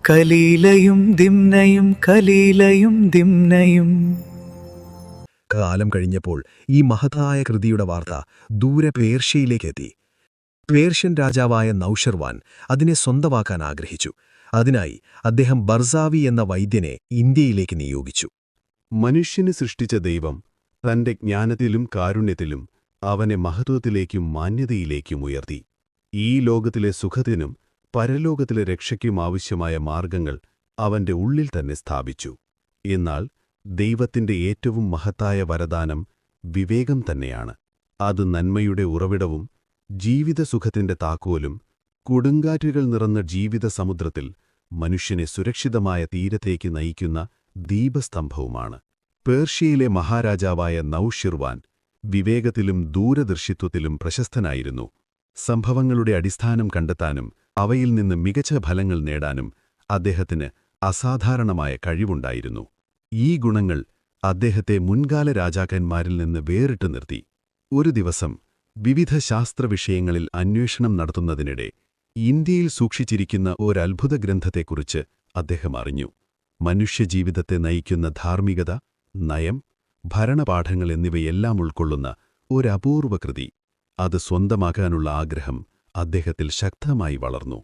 കലീലയും ദിംനയും കലീലയും ദിംനയും. കാലം കഴിഞ്ഞപ്പോൾ ഈ മഹത്തായ കൃതിയുടെ വാർത്ത ദൂരെ പേർഷ്യയിലേക്കെത്തി. പേർഷ്യൻ രാജാവായ നൗഷർവാൻ അതിനെ സ്വന്തമാക്കാൻ ആഗ്രഹിച്ചു. അതിനായി അദ്ദേഹം ബർസാവി എന്ന വൈദ്യനെ ഇന്ത്യയിലേക്ക് നിയോഗിച്ചു. മനുഷ്യന് സൃഷ്ടിച്ച ദൈവം തന്റെ ജ്ഞാനത്തിലും കാരുണ്യത്തിലും അവനെ മഹത്വത്തിലേക്കും മാന്യതയിലേക്കും ഉയർത്തി. ഈ ലോകത്തിലെ സുഖത്തിനും പരലോകത്തിലെ രക്ഷയ്ക്കും ആവശ്യമായ മാർഗങ്ങൾ അവന്റെ ഉള്ളിൽ തന്നെ സ്ഥാപിച്ചു. എന്നാൽ ദൈവത്തിന്റെ ഏറ്റവും മഹത്തായ വരദാനം വിവേകം തന്നെയാണ്. അത് നന്മയുടെ ഉറവിടവും ജീവിതസുഖത്തിന്റെ താക്കോലും കൊടുങ്കാറ്റുകൾ നിറഞ്ഞ ജീവിത സമുദ്രത്തിൽ മനുഷ്യനെ സുരക്ഷിതമായ തീരത്തേക്ക് നയിക്കുന്ന ദീപസ്തംഭവുമാണ്. പേർഷ്യയിലെ മഹാരാജാവായ നൗഷിർവാൻ വിവേകത്തിലും ദൂരദർശിത്വത്തിലും പ്രശസ്തനായിരുന്നു. സംഭവങ്ങളുടെ അടിസ്ഥാനം കണ്ടെത്താനും അവയിൽ നിന്ന് മികച്ച ഫലങ്ങൾ നേടാനും അദ്ദേഹത്തിന് അസാധാരണമായ കഴിവുണ്ടായിരുന്നു. ഈ ഗുണങ്ങൾ അദ്ദേഹത്തെ മുൻകാല രാജാക്കന്മാരിൽ നിന്ന് വേറിട്ടു നിർത്തി. ഒരു ദിവസം വിവിധ ശാസ്ത്രവിഷയങ്ങളിൽ അന്വേഷണം നടത്തുന്നതിനിടെ ഇന്ത്യയിൽ സൂക്ഷിച്ചിരിക്കുന്ന ഒരത്ഭുത ഗ്രന്ഥത്തെക്കുറിച്ച് അദ്ദേഹം അറിഞ്ഞു. മനുഷ്യജീവിതത്തെ നയിക്കുന്ന ധാർമ്മികത, നയം, ഭരണപാഠങ്ങൾ എന്നിവയെല്ലാം ഉൾക്കൊള്ളുന്ന ഒരപൂർവ കൃതി. അത് സ്വന്തമാക്കാനുള്ള ആഗ്രഹം അദ്ദേഹത്തിൽ ശക്തമായി വളർന്നു.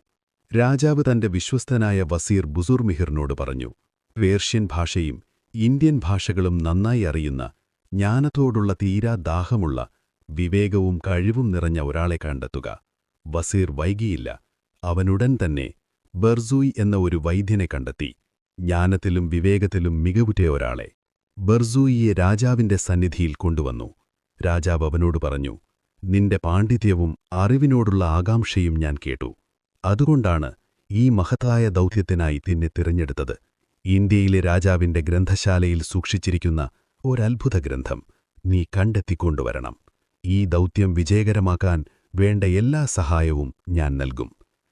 രാജാവ് തന്റെ വിശ്വസ്തനായ വസീർ ബുസുർമിഹിറിനോട് പറഞ്ഞു, പേർഷ്യൻ ഭാഷയും ഇന്ത്യൻ ഭാഷകളും നന്നായി അറിയുന്ന, ജ്ഞാനത്തോടുള്ള തീരാ ദാഹമുള്ള, വിവേകവും കഴിവും നിറഞ്ഞ ഒരാളെ കണ്ടെത്തുക. വസീർ വൈകിയില്ല. അവനുടൻ തന്നെ ബർസൂയി എന്ന ഒരു വൈദ്യനെ കണ്ടെത്തി. ജ്ഞാനത്തിലും വിവേകത്തിലും മികവുറ്റ ഒരാളെ. ബർസൂയിയെ രാജാവിന്റെ സന്നിധിയിൽ കൊണ്ടുവന്നു. രാജാവ് അവനോട് പറഞ്ഞു, നിന്റെ പാണ്ഡിത്യവും അറിവിനോടുള്ള ആകാംക്ഷയും ഞാൻ കേട്ടു. അതുകൊണ്ടാണ് ഈ മഹത്തായ ദൗത്യത്തിനായി നിന്നെ തിരഞ്ഞെടുത്തത്. ഇന്ത്യയിലെ രാജാവിന്റെ ഗ്രന്ഥശാലയിൽ സൂക്ഷിച്ചിരിക്കുന്ന ഒരത്ഭുത ഗ്രന്ഥം നീ കണ്ടെത്തിക്കൊണ്ടുവരണം. ഈ ദൗത്യം വിജയകരമാക്കാൻ വേണ്ട എല്ലാ സഹായവും ഞാൻ നൽകും.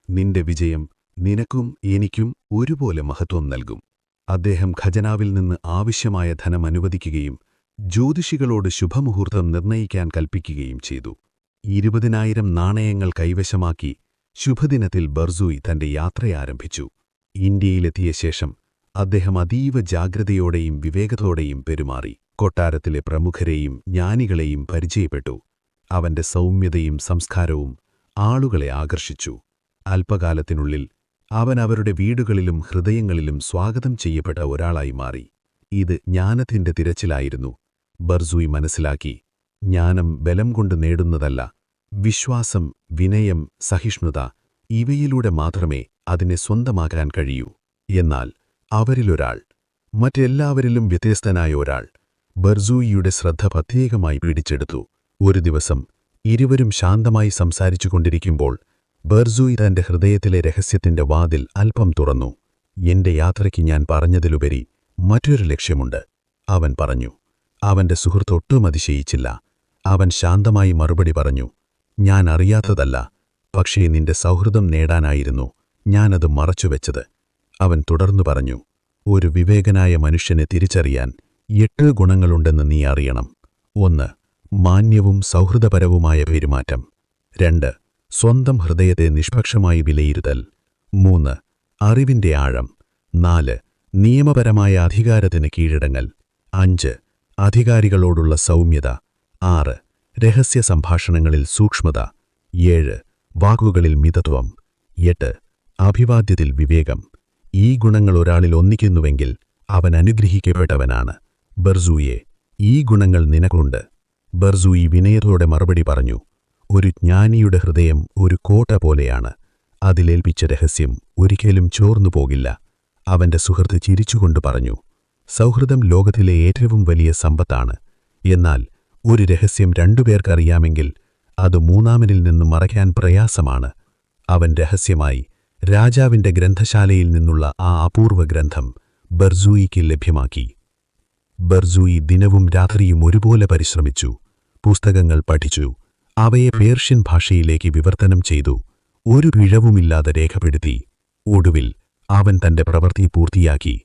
നിന്റെ വിജയം നിനക്കും എനിക്കും ഒരുപോലെ മഹത്വം നൽകും. അദ്ദേഹം ഖജനാവിൽ നിന്ന് ആവശ്യമായ ധനം അനുവദിക്കുകയും ജ്യോതിഷികളോട് ശുഭമുഹൂർത്തം നിർണയിക്കാൻ കൽപ്പിക്കുകയും ചെയ്തു. 20,000 നാണയങ്ങൾ കൈവശമാക്കി ശുഭദിനത്തിൽ ബർസൂയി തന്റെ യാത്രയാരംഭിച്ചു. ഇന്ത്യയിലെത്തിയ ശേഷം അദ്ദേഹം അതീവ ജാഗ്രതയോടെയും വിവേകത്തോടെയും പെരുമാറി. കൊട്ടാരത്തിലെ പ്രമുഖരെയും ജ്ഞാനികളെയും പരിചയപ്പെട്ടു. അവന്റെ സൗമ്യതയും സംസ്കാരവും ആളുകളെ ആകർഷിച്ചു. അല്പകാലത്തിനുള്ളിൽ അവൻ അവരുടെ വീടുകളിലും ഹൃദയങ്ങളിലും സ്വാഗതം ചെയ്യപ്പെട്ട ഒരാളായി മാറി. ഇത് ജ്ഞാനത്തിന്റെ തിരച്ചിലായിരുന്നു. ബർസൂയി മനസ്സിലാക്കി, ജ്ഞാനം ബലം കൊണ്ട് നേടുന്നതല്ല, വിശ്വാസം, വിനയം, സഹിഷ്ണുത ഇവയിലൂടെ മാത്രമേ അതിനെ സ്വന്തമാക്കാൻ കഴിയൂ. എന്നാൽ അവരിലൊരാൾ, മറ്റെല്ലാവരിലും വ്യത്യസ്തനായ ഒരാൾ, ബർസൂയിയുടെ ശ്രദ്ധ പ്രത്യേകമായി പിടിച്ചെടുത്തു. ഒരു ദിവസം ഇരുവരും ശാന്തമായി സംസാരിച്ചുകൊണ്ടിരിക്കുമ്പോൾ ബർസൂയി തന്റെ ഹൃദയത്തിലെ രഹസ്യത്തിന്റെ വാതിൽ അല്പം തുറന്നു. എന്റെ യാത്രയ്ക്ക് ഞാൻ പറഞ്ഞതിലുപരി മറ്റൊരു ലക്ഷ്യമുണ്ട്, അവൻ പറഞ്ഞു. അവന്റെ സുഹൃത്ത് ഒട്ടും അതിശയിച്ചില്ല. അവൻ ശാന്തമായി മറുപടി പറഞ്ഞു, ഞാൻ അറിയാത്തതല്ല, പക്ഷേ നിന്റെ സൗഹൃദം നേടാനായിരുന്നു ഞാനത് മറച്ചുവെച്ചത്. അവൻ തുടർന്നു പറഞ്ഞു, ഒരു വിവേകനായ മനുഷ്യനെ തിരിച്ചറിയാൻ 8 ഗുണങ്ങളുണ്ടെന്ന് നീ അറിയണം. 1. മാന്യവും സൗഹൃദപരവുമായ പെരുമാറ്റം. 2. സ്വന്തം ഹൃദയത്തെ നിഷ്പക്ഷമായി വിലയിരുത്തൽ. 3. അറിവിന്റെ ആഴം. 4. നിയമപരമായ അധികാരത്തിന് കീഴടങ്ങൽ. 5. അധികാരികളോടുള്ള സൗമ്യത. 6. രഹസ്യ സംഭാഷണങ്ങളിൽ സൂക്ഷ്മത. 7. വാക്കുകളിൽ മിതത്വം. 8. അഭിവാദ്യത്തിൽ വിവേകം. ഈ ഗുണങ്ങൾ ഒരാളിൽ ഒന്നിക്കുന്നുവെങ്കിൽ അവൻ അനുഗ്രഹിക്കപ്പെട്ടവനാണ്. ബർസൂയെ, ഈ ഗുണങ്ങൾ നിനക്കുണ്ട്. ബർസൂയി വിനയത്തോടെ മറുപടി പറഞ്ഞു, ഒരു ജ്ഞാനിയുടെ ഹൃദയം ഒരു കോട്ട പോലെയാണ്. അതിലേൽപ്പിച്ച രഹസ്യം ഒരിക്കലും ചോർന്നുപോകില്ല. അവന്റെ സുഹൃത്ത് ചിരിച്ചുകൊണ്ട് പറഞ്ഞു, സൗഹൃദം ലോകത്തിലെ ഏറ്റവും വലിയ സമ്പത്താണ്. എന്നാൽ ഒരു രഹസ്യം 2 പേർക്കറിയാമെങ്കിൽ അത് മൂന്നാമനിൽ നിന്ന് മറയ്ക്കാൻ പ്രയാസമാണ്. അവൻ രഹസ്യമായി രാജാവിന്റെ ഗ്രന്ഥശാലയിൽ നിന്നുള്ള ആ അപൂർവ ഗ്രന്ഥം ബർസൂയിക്ക് ലഭ്യമാക്കി. ബർസൂയി ദിനവും രാത്രിയും ഒരുപോലെ പരിശ്രമിച്ചു. പുസ്തകങ്ങൾ പഠിച്ചു. അവയെ പേർഷ്യൻ ഭാഷയിലേക്ക് വിവർത്തനം ചെയ്തു. ഒരു പിഴവുമില്ലാതെ രേഖപ്പെടുത്തി. ഒടുവിൽ അവൻ തന്റെ പ്രവൃത്തി പൂർത്തിയാക്കി.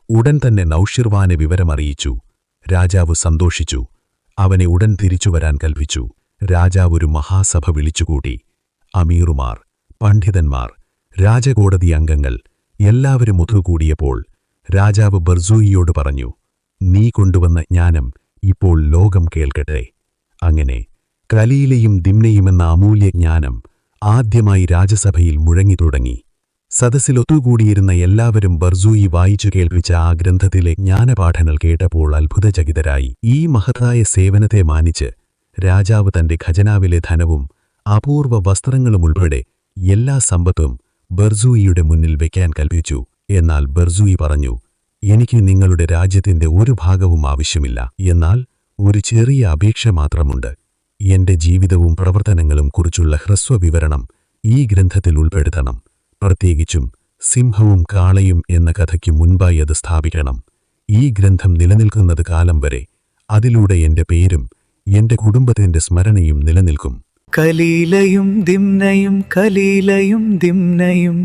ഉടൻ തന്നെ നൗഷിർവാനെ വിവരമറിയിച്ചു. രാജാവ് സന്തോഷിച്ചു. അവനെ ഉടൻ തിരിച്ചുവരാൻ കൽപ്പിച്ചു. രാജാവ് ഒരു മഹാസഭ വിളിച്ചുകൂട്ടി. അമീറുമാർ, പണ്ഡിതന്മാർ, രാജകോടതി അംഗങ്ങൾ എല്ലാവരും ഒത്തുകൂടിയപ്പോൾ രാജാവ് ബർസൂയിയോട് പറഞ്ഞു, നീ കൊണ്ടുവന്ന ജ്ഞാനം ഇപ്പോൾ ലോകം കേൾക്കട്ടെ. അങ്ങനെ കലീലയും ദിമ്നയുമെന്ന അമൂല്യ ജ്ഞാനം ആദ്യമായി രാജസഭയിൽ മുഴങ്ങിത്തുടങ്ങി. സദസ്സിലൊത്തുകൂടിയിരുന്ന എല്ലാവരും ബർസൂയി വായിച്ചു കേൾപ്പിച്ച ആ ഗ്രന്ഥത്തിലെ ജ്ഞാനപാഠങ്ങൾ കേട്ടപ്പോൾ അത്ഭുതചകിതരായി. ഈ മഹത്തായ സേവനത്തെ മാനിച്ച് രാജാവ് തന്റെ ഖജനാവിലെ ധനവും അപൂർവ വസ്ത്രങ്ങളും ഉൾപ്പെടെ എല്ലാ സമ്പത്തും ബർസൂയിയുടെ മുന്നിൽ വയ്ക്കാൻ കൽപ്പിച്ചു. എന്നാൽ ബർസൂയി പറഞ്ഞു, എനിക്ക് നിങ്ങളുടെ രാജ്യത്തിന്റെ ഒരു ഭാഗവും ആവശ്യമില്ല. എന്നാൽ ഒരു ചെറിയ അപേക്ഷ മാത്രമുണ്ട്. എന്റെ ജീവിതവും പ്രവർത്തനങ്ങളും കുറിച്ചുള്ള ഹ്രസ്വവിവരണം ഈ ഗ്രന്ഥത്തിൽ ഉൾപ്പെടുത്തണം. പ്രത്യേകിച്ചും സിംഹവും കാളയും എന്ന കഥയ്ക്ക് മുൻപായി അത് സ്ഥാപിക്കണം. ഈ ഗ്രന്ഥം നിലനിൽക്കുന്നത് കാലം വരെ അതിലൂടെ എന്റെ പേരും എന്റെ കുടുംബത്തിന്റെ സ്മരണയും നിലനിൽക്കും. കലീലയും ദിമ്നയും കലീലയും ദിമ്നയും